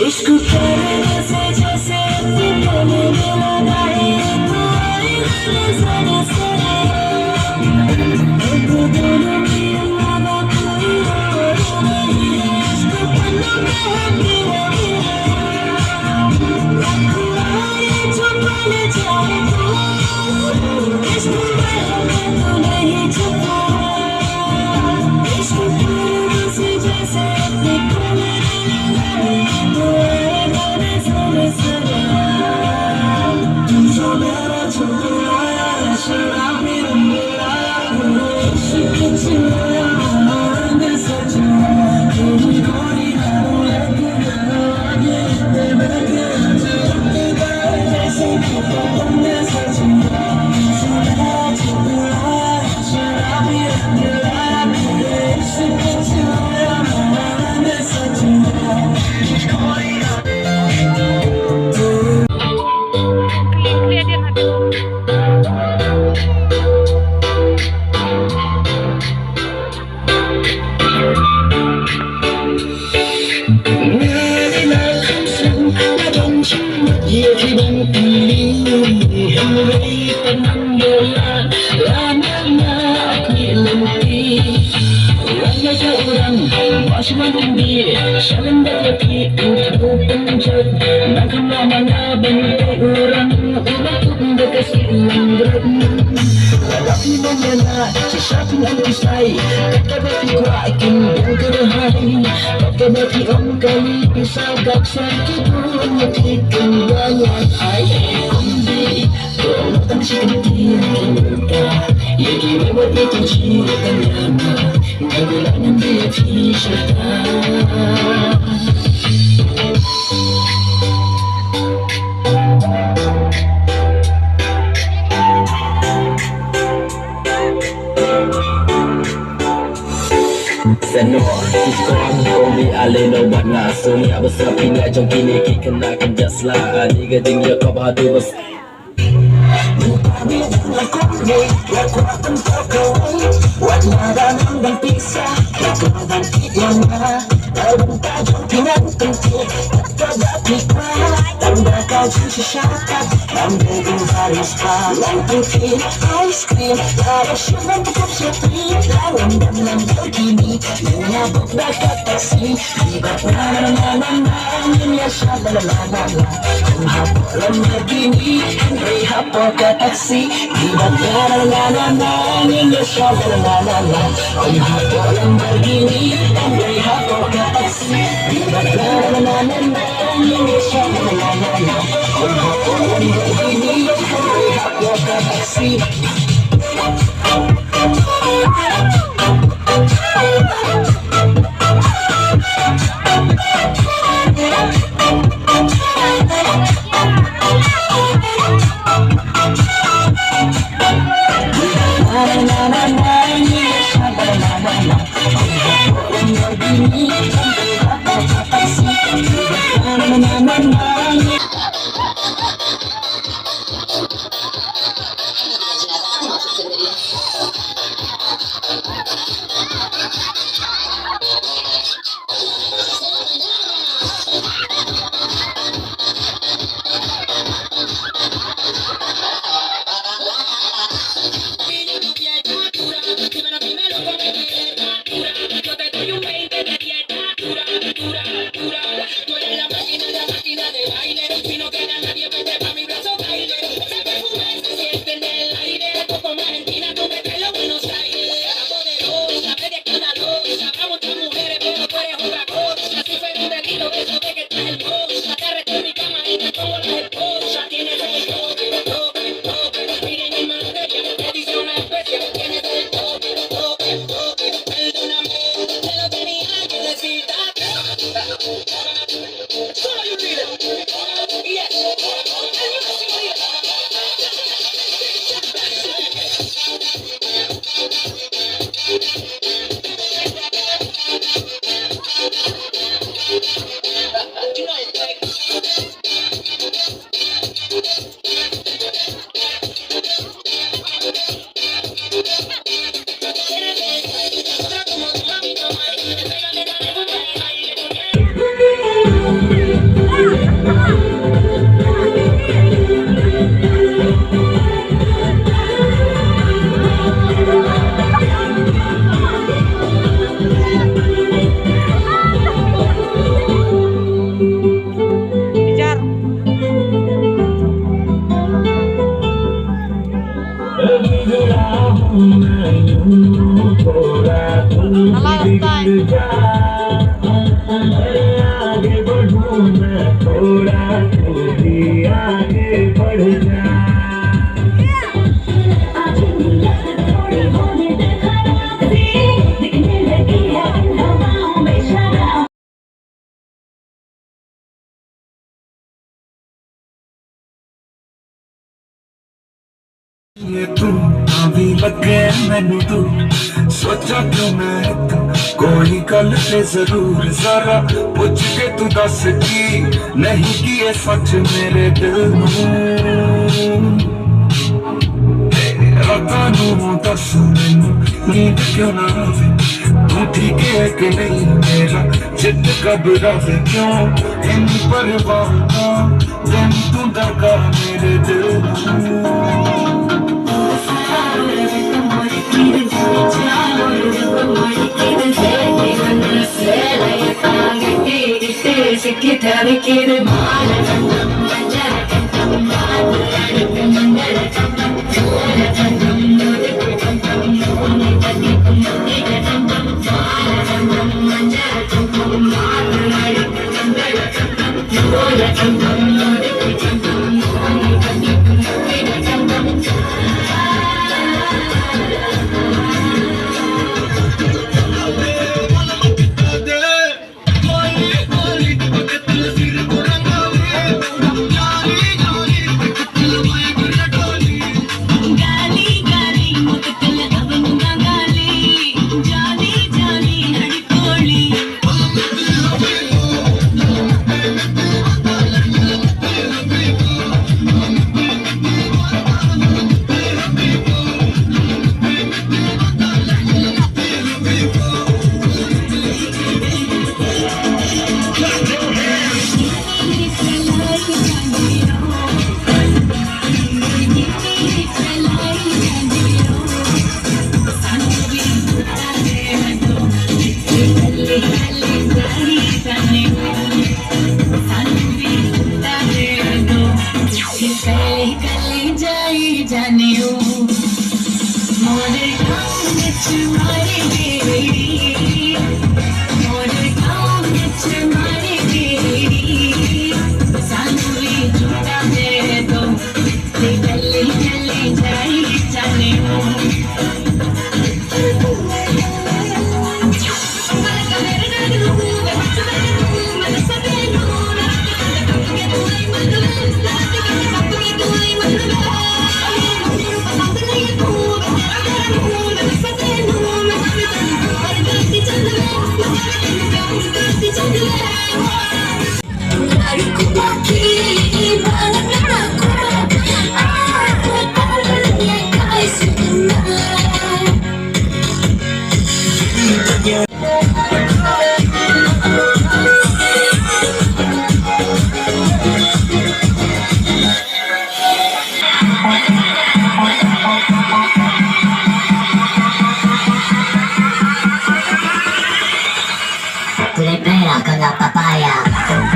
इश्क करने से जैसे दिल में लगाए तो आए नजर से अब दोनों में अलावा कोई और नहीं इश्क पन्नों में है मेरा आए जो बन जाए तो इश्क में तो नहीं छुपा इश्क करने से जैसे दिल में Cuma tinggi, saling berlaki untuk penjat. Nak kemana-mana bentuk orang, untuk berkasih langgar. Lelaki menyala, sesuatu yang kisai. Kata berarti gua akan bergerahai. Kata berarti om kali pisau gaksan tidur nyetikan banyak air. Kumbi, kau tak si kentir kita. Ya kira buat itu cinta lama. Nagulangan dia t-shirt. Senor, sekarang kau ni alih no buat ngasuh ni apa sapi nak jom kini kita kenakan just lah ni gading ya kau bahadu bas. Taksi Ibarat na ninyo siya la Om hapo Lamborghini Andai hapo ka taksi Ibarat na ninyo siya la Om hapo Lamborghini Andai hapo ka taksi Kejar. Salah style. आगे बढ़ूं मैं थोड़ा, तू भी आगे बढ़ जा। ये तू अभी लगे मैनू तू सोचा क्यों मैं तू कोई गल ते जरूर जरा पूछ के तू दस की नहीं की ये सच मेरे दिल नू रातां नू दस मैनू नींद क्यों ना आवे तू ठीक है कि नहीं मेरा चित घबरावे क्यों इन परवाह दिन तू दगा मेरे दिल नू Pera con la papaya.